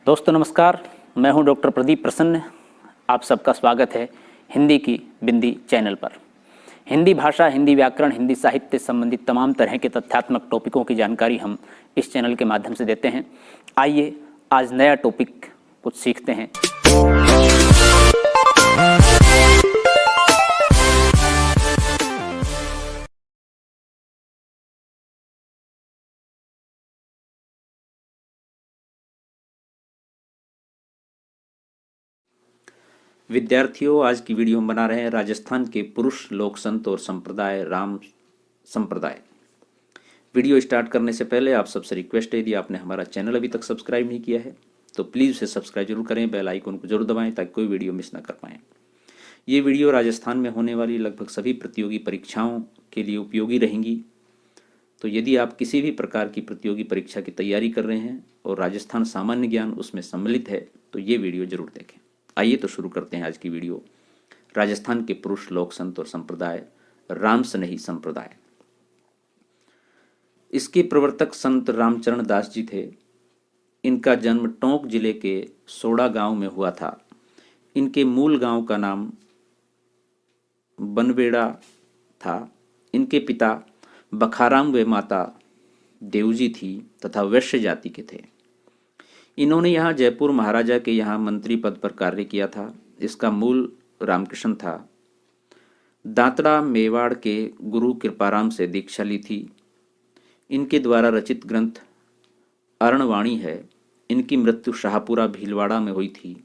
दोस्तों नमस्कार, मैं हूं डॉक्टर प्रदीप प्रसन्न। आप सबका स्वागत है हिंदी की बिंदी चैनल पर। हिंदी भाषा, हिंदी व्याकरण, हिंदी साहित्य संबंधित तमाम तरह के तथ्यात्मक टॉपिकों की जानकारी हम इस चैनल के माध्यम से देते हैं। आइए आज नया टॉपिक कुछ सीखते हैं। विद्यार्थियों, आज की वीडियो हम बना रहे हैं राजस्थान के पुरुष लोक संत और संप्रदाय राम संप्रदाय। वीडियो स्टार्ट करने से पहले आप सबसे रिक्वेस्ट है, यदि आपने हमारा चैनल अभी तक सब्सक्राइब नहीं किया है तो प्लीज़ उसे सब्सक्राइब जरूर करें, बेल आइकन को जरूर दबाएं ताकि कोई वीडियो मिस ना कर पाएँ। ये वीडियो राजस्थान में होने वाली लगभग सभी प्रतियोगी परीक्षाओं के लिए उपयोगी रहेंगी। तो यदि आप किसी भी प्रकार की प्रतियोगी परीक्षा की तैयारी कर रहे हैं और राजस्थान सामान्य ज्ञान उसमें सम्मिलित है तो ये वीडियो जरूर देखें। आइए तो शुरू करते हैं आज की वीडियो। राजस्थान के पुरुष लोक संत और संप्रदाय राम स्नेही संप्रदाय। इसके प्रवर्तक संत रामचरण दास जी थे। इनका जन्म टोंक जिले के सोड़ा गांव में हुआ था। इनके मूल गांव का नाम बनवेड़ा था। इनके पिता बखाराम व माता देवजी थी तथा वैश्य जाति के थे। इन्होंने यहाँ जयपुर महाराजा के यहाँ मंत्री पद पर कार्य किया था। इसका मूल रामकृष्ण था। दांतड़ा मेवाड़ के गुरु कृपाराम से दीक्षा ली थी। इनके द्वारा रचित ग्रंथ अरणवाणी है। इनकी मृत्यु शाहपुरा भीलवाड़ा में हुई थी,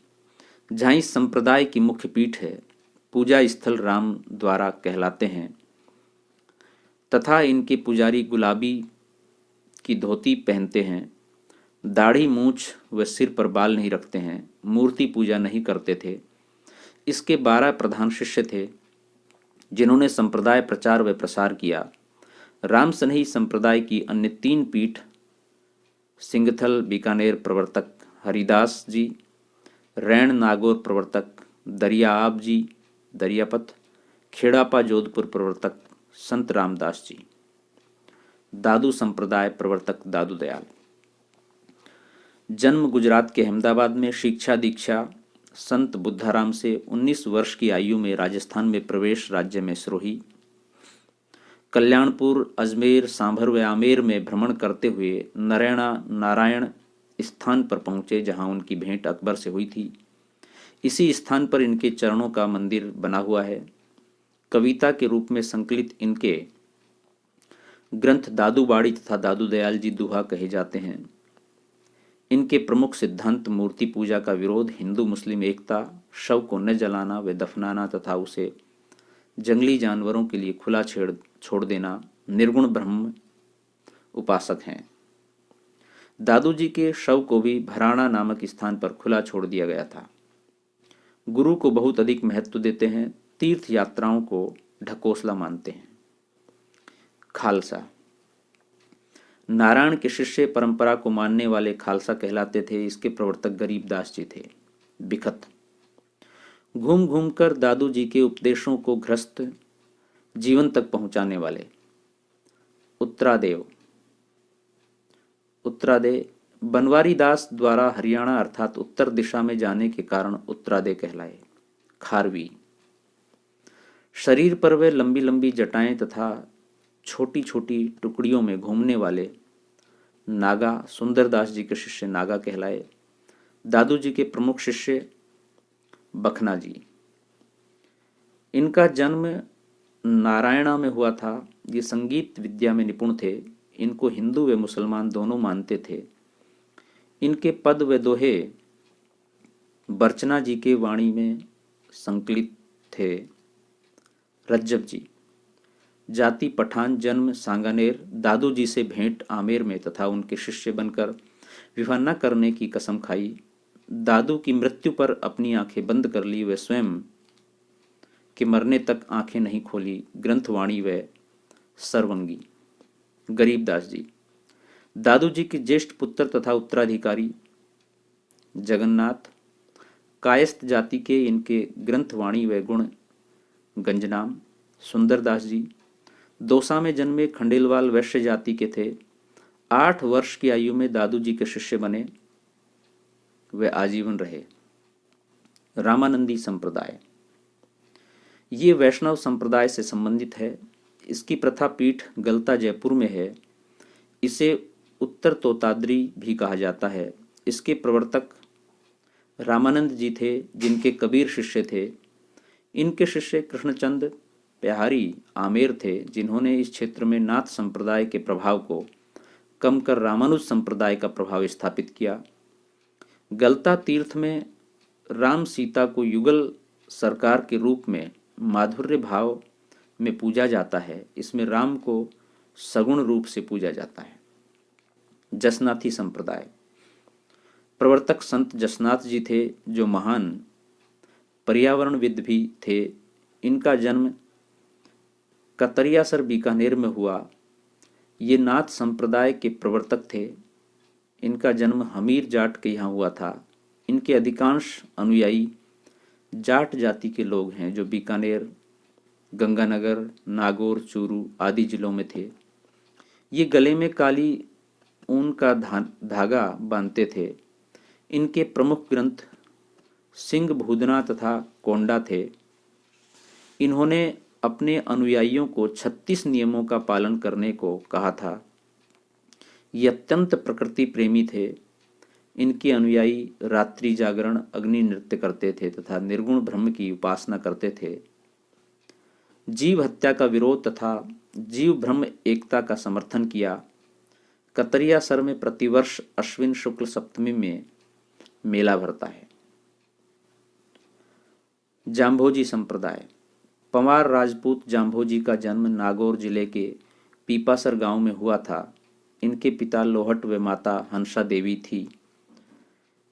जहाँ इस संप्रदाय की मुख्य पीठ है। पूजा स्थल राम द्वारा कहलाते हैं तथा इनके पुजारी गुलाबी की धोती पहनते हैं, दाढ़ी मूछ व सिर पर बाल नहीं रखते हैं, मूर्ति पूजा नहीं करते थे। इसके 12 प्रधान शिष्य थे जिन्होंने संप्रदाय प्रचार व प्रसार किया। राम स्नेही संप्रदाय की अन्य 3 पीठ सिंगथल बीकानेर प्रवर्तक हरिदास जी, रैण नागौर प्रवर्तक दरियाआब जी दरियापत, खेड़ापा जोधपुर प्रवर्तक संत रामदास जी, दादू संप्रदाय प्रवर्तक दादू दयाल। जन्म गुजरात के अहमदाबाद में। शिक्षा दीक्षा संत बुद्धाराम से 19 वर्ष की आयु में राजस्थान में प्रवेश राज्य में सिरोही, कल्याणपुर, अजमेर, सांभर व आमेर में भ्रमण करते हुए नारायण स्थान पर पहुंचे, जहां उनकी भेंट अकबर से हुई थी। इसी स्थान पर इनके चरणों का मंदिर बना हुआ है। कविता के रूप में संकलित इनके ग्रंथ दादू बाड़ी तथा दादू दयाल जी दुहा कहे जाते हैं। इनके प्रमुख सिद्धांत मूर्ति पूजा का विरोध, हिंदू मुस्लिम एकता, शव को न जलाना व दफनाना तथा उसे जंगली जानवरों के लिए खुला छोड़ देना, निर्गुण ब्रह्म उपासक हैं। दादू जी के शव को भी भराणा नामक स्थान पर खुला छोड़ दिया गया था। गुरु को बहुत अधिक महत्व देते हैं। तीर्थ यात्राओं को ढकोसला मानते हैं। खालसा नारायण के शिष्य परंपरा को मानने वाले खालसा कहलाते थे। इसके प्रवर्तक गरीबदास जी थे। बिखत घूम घूम कर दादू जी के उपदेशों को गृहस्थ जीवन तक पहुंचाने वाले। उत्तरादेव बनवारी दास द्वारा हरियाणा अर्थात उत्तर दिशा में जाने के कारण उत्तरादे कहलाए। खारवी शरीर पर वे लंबी लंबी जटाएं तथा छोटी छोटी टुकड़ियों में घूमने वाले। नागा सुंदरदास जी के शिष्य नागा कहलाए। दादू जी के प्रमुख शिष्य बखना जी। इनका जन्म नारायणा में हुआ था। ये संगीत विद्या में निपुण थे। इनको हिंदू व मुसलमान दोनों मानते थे। इनके पद व दोहे बर्चना जी के वाणी में संकलित थे। रज्जब जी जाति पठान, जन्म सांगानेर। दादू जी से भेंट आमेर में तथा उनके शिष्य बनकर विवाह न करने की कसम खाई। दादू की मृत्यु पर अपनी आंखें बंद कर ली व स्वयं के मरने तक आंखें नहीं खोली। ग्रंथवाणी व सरवंगी। गरीबदास जी दादू जी के ज्येष्ठ पुत्र तथा उत्तराधिकारी। जगन्नाथ कायस्थ जाति के। इनके ग्रंथवाणी व गुण गंजनाम। सुंदरदास जी दौसा में जन्मे, खंडेलवाल वैश्य जाति के थे। 8 वर्ष की आयु में दादू जी के शिष्य बने। वे आजीवन रहे। रामानंदी संप्रदाय, ये वैष्णव संप्रदाय से संबंधित है। इसकी प्रथा पीठ गलता जयपुर में है। इसे उत्तर तोताद्री भी कहा जाता है। इसके प्रवर्तक रामानंद जी थे, जिनके कबीर शिष्य थे। इनके शिष्य कृष्णचंद प्यारी आमेर थे, जिन्होंने इस क्षेत्र में नाथ संप्रदाय के प्रभाव को कम कर रामानुज संप्रदाय का प्रभाव स्थापित किया। गलता तीर्थ में राम सीता को युगल सरकार के रूप में माधुर्य भाव में पूजा जाता है। इसमें राम को सगुण रूप से पूजा जाता है। जसनाथी संप्रदाय, प्रवर्तक संत जसनाथ जी थे, जो महान पर्यावरणविद भी थे। इनका जन्म कतरियासर बीकानेर में हुआ। ये नाथ संप्रदाय के प्रवर्तक थे। इनका जन्म हमीर जाट के यहाँ हुआ था। इनके अधिकांश अनुयायी जाट जाति के लोग हैं, जो बीकानेर, गंगानगर, नागौर, चूरू आदि जिलों में थे। ये गले में काली ऊन का धागा बांधते थे। इनके प्रमुख ग्रंथ सिंह भूदना तथा कोंडा थे। इन्होंने अपने अनुयायियों को 36 नियमों का पालन करने को कहा था। ये अत्यंत प्रकृति प्रेमी थे। इनके अनुयायी रात्रि जागरण, अग्नि नृत्य करते थे तथा निर्गुण ब्रह्म की उपासना करते थे। जीव हत्या का विरोध तथा जीव ब्रह्म एकता का समर्थन किया। कतरियासर में प्रतिवर्ष अश्विन शुक्ल सप्तमी में मेला भरता है। जाम्भोजी संप्रदाय, पंवार राजपूत जाम्भोजी का जन्म नागौर जिले के पीपासर गांव में हुआ था। इनके पिता लोहट व माता हंसा देवी थी।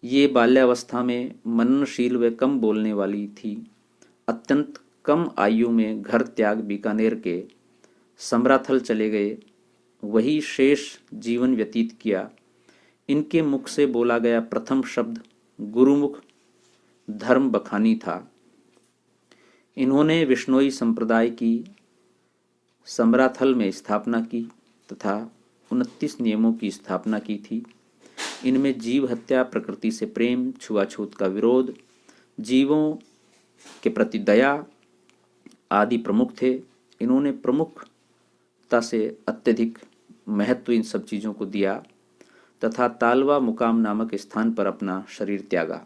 ये बाल्यावस्था में मननशील व कम बोलने वाली थी। अत्यंत कम आयु में घर त्याग बीकानेर के समराथल चले गए। वही शेष जीवन व्यतीत किया। इनके मुख से बोला गया प्रथम शब्द गुरुमुख धर्म बखानी था। इन्होंने विष्णोई संप्रदाय की समराथल में स्थापना की तथा 29 नियमों की स्थापना की थी। इनमें जीव हत्या, प्रकृति से प्रेम, छुआछूत का विरोध, जीवों के प्रति दया आदि प्रमुख थे। इन्होंने प्रमुखता से अत्यधिक महत्व इन सब चीज़ों को दिया तथा तालवा मुकाम नामक स्थान पर अपना शरीर त्यागा।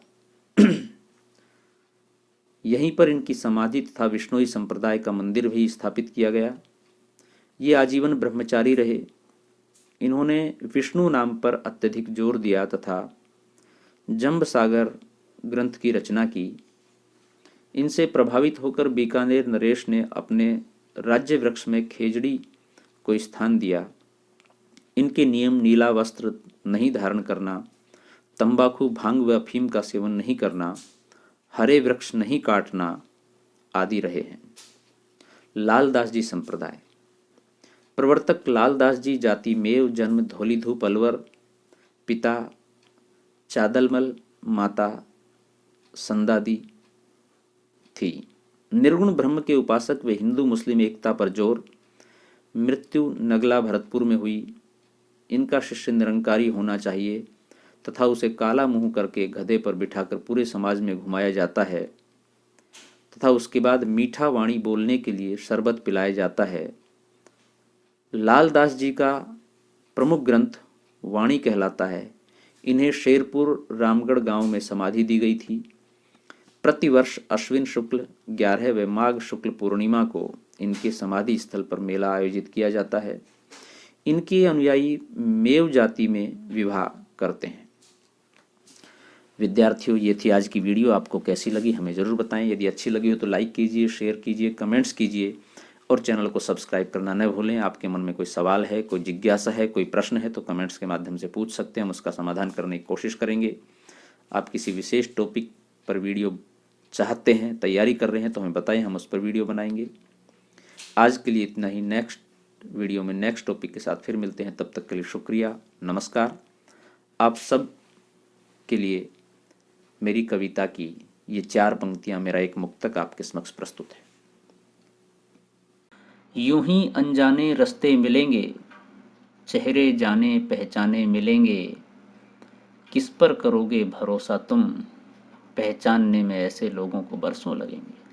यहीं पर इनकी समाधि तथा विष्णोई संप्रदाय का मंदिर भी स्थापित किया गया। ये आजीवन ब्रह्मचारी रहे। इन्होंने विष्णु नाम पर अत्यधिक जोर दिया तथा जंब सागर ग्रंथ की रचना की। इनसे प्रभावित होकर बीकानेर नरेश ने अपने राज्य वृक्ष में खेजड़ी को स्थान दिया। इनके नियम नीला वस्त्र नहीं धारण करना, तंबाकू, भांग व अफीम का सेवन नहीं करना, हरे वृक्ष नहीं काटना आदि रहे हैं। लालदास जी संप्रदाय, प्रवर्तक लालदास जी जाति मेव, जन्म धौलीधूप अलवर, पिता चादलमल, माता संदादी थी। निर्गुण ब्रह्म के उपासक वे हिंदू मुस्लिम एकता पर जोर। मृत्यु नगला भरतपुर में हुई। इनका शिष्य निरंकारी होना चाहिए तथा उसे काला मुंह करके गधे पर बिठाकर पूरे समाज में घुमाया जाता है तथा उसके बाद मीठा वाणी बोलने के लिए शरबत पिलाया जाता है। लालदास जी का प्रमुख ग्रंथ वाणी कहलाता है। इन्हें शेरपुर रामगढ़ गांव में समाधि दी गई थी। प्रतिवर्ष अश्विन शुक्ल 11 व माघ शुक्ल पूर्णिमा को इनके समाधि स्थल पर मेला आयोजित किया जाता है। इनके अनुयायी मेव जाति में विवाह करते हैं। विद्यार्थियों, ये थी आज की वीडियो। आपको कैसी लगी हमें ज़रूर बताएं। यदि अच्छी लगी हो तो लाइक कीजिए, शेयर कीजिए, कमेंट्स कीजिए और चैनल को सब्सक्राइब करना न भूलें। आपके मन में कोई सवाल है, कोई जिज्ञासा है, कोई प्रश्न है तो कमेंट्स के माध्यम से पूछ सकते हैं। हम उसका समाधान करने की कोशिश करेंगे। आप किसी विशेष टॉपिक पर वीडियो चाहते हैं, तैयारी कर रहे हैं तो हमें बताएं, हम उस पर वीडियो बनाएंगे। आज के लिए इतना ही। नेक्स्ट वीडियो में नेक्स्ट टॉपिक के साथ फिर मिलते हैं। तब तक के लिए शुक्रिया, नमस्कार। आप सब के लिए मेरी कविता की ये 4 पंक्तियां, मेरा एक मुक्तक आपके समक्ष प्रस्तुत है। यूं ही अनजाने रास्ते मिलेंगे, चेहरे जाने पहचाने मिलेंगे, किस पर करोगे भरोसा तुम, पहचानने में ऐसे लोगों को बरसों लगेंगे।